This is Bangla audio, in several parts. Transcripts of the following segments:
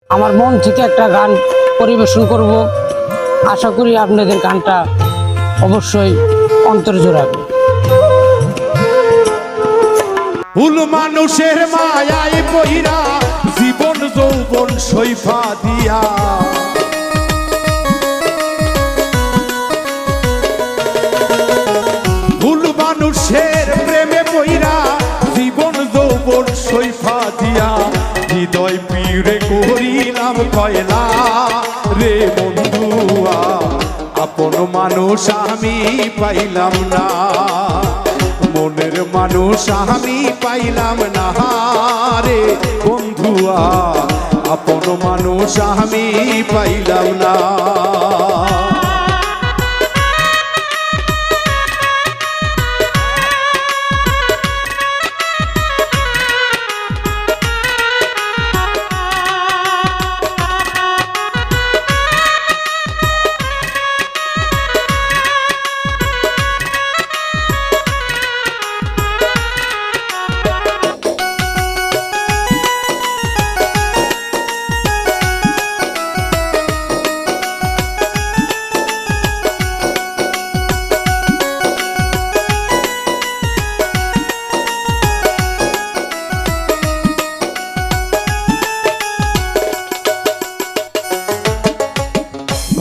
আমার মন থেকে একটা গান পরিবেশন করব, আশা করি আপনাদের গানটা অবশ্যই অন্তর জোড়াবে। ভুল মানুষের মায়ায় পইরা জীবন যৌবন সইফা দিয়া, ভুল মানুষের প্রেমে পইরা জীবন যৌবন সইফা দিয়া, হৃদয় পীড়ে করিলাম কয়লা রে বন্ধুয়া, আপন মানুষ আমি পাইলাম না, মনের মানুষ আমি পাইলাম না রে বন্ধুয়া, আপন মানুষ আমি পাইলাম না।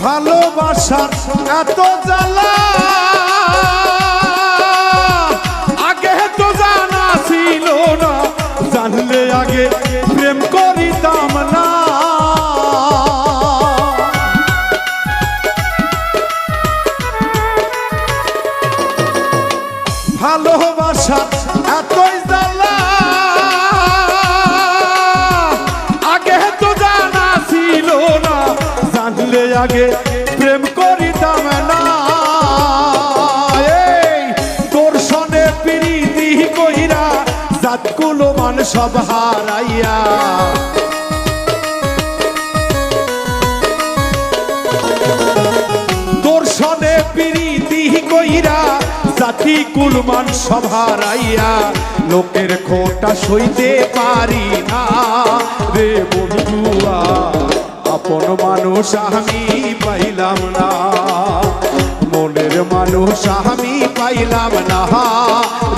ভালোবাসার এত জ্বালা আগে তো জানা ছিল না, জানলে আগে প্রেম করিতাম না, ভালোবাসার এতই জ্বালা আগে তো জানা ছিল না, জানলে আগে প্রেম করিতাম না, এই তোর সনে প্রীতি কইরা জাতকুলো মান সব হারাইয়া, তোর সনে প্রীতি কইরা জাতি কুলমান সব হারাইয়া, লোকের খোটা সইতে পারি না রে বন্ধুয়া, আপন মানুষ আমি পাইলাম না, মনের মানুষ আমি পাইলাম না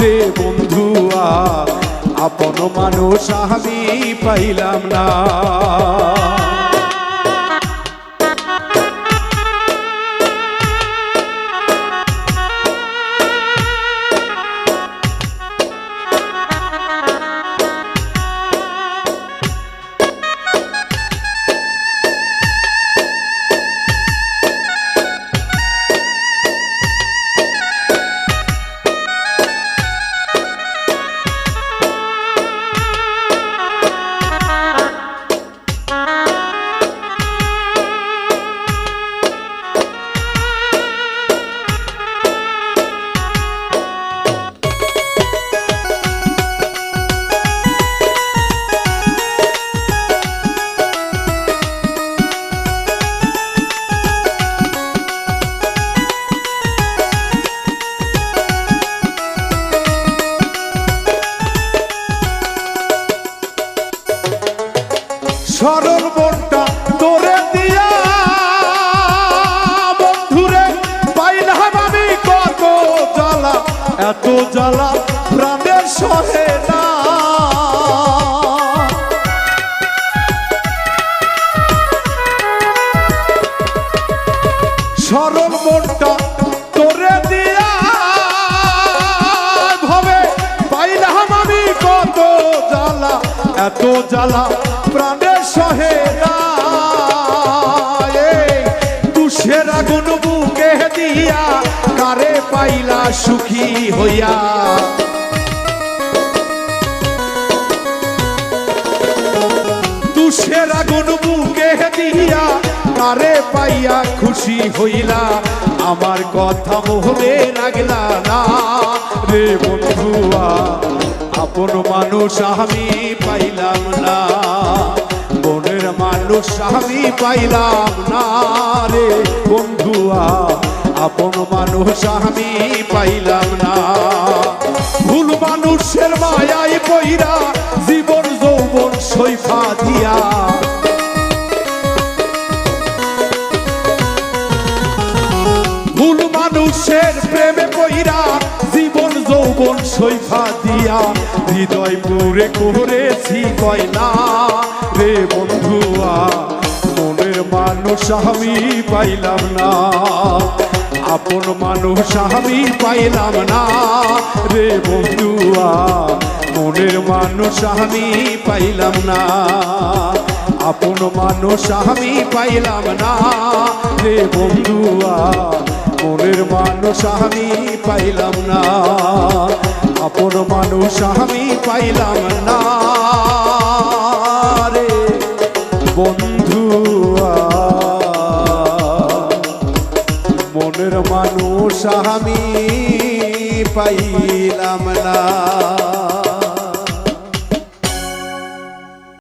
রে বন্ধুয়া, আপন মানুষ আমি পাইলাম না। সরল মনটা তোরে দিয়া বন্ধুরে পাইলাম আমি কত জ্বালা, এত জ্বালা প্রাণের সহে না, সরল মনটা তোরে দিয়া ভাবে পাইলাম আমি কত জ্বালা, এত জ্বালা প্রাণের সহে না, তুষের আগুন বুকে দিয়া কারে পাইলা সুখী হইয়া, তুষের আগুন বুকে দিয়া কারে পাইয়া খুশি হইলা, আমার কথা মোহরে রাখলা না রে বন্ধুয়া, আপন মানুষ আমি পাইলাম না, মনের মানুষ আমি পাইলাম না রে বন্ধুয়া, আপন মানুষ আমি পাইলাম না, ভুল মানুষের মায়ায় পইরা জীবন যৌবন সইফা দিয়া, আপন সৈফা দিয়া হৃদয় পুরে করেছি কয়লা রে বন্ধুয়া মনের মানুষ আমি পাইলাম না আপন মানুষ আমি পাইলাম না রে বন্ধুয়া মনের মানুষ আমি পাইলাম না আপন মানুষ আমি পাইলাম না রে বন্ধুয়া মনের মানুষ আমি পাইলাম না আপন মানুষ আমি পাইলাম না রে বন্ধুয়া মনের মানুষ আমি পাইলাম না।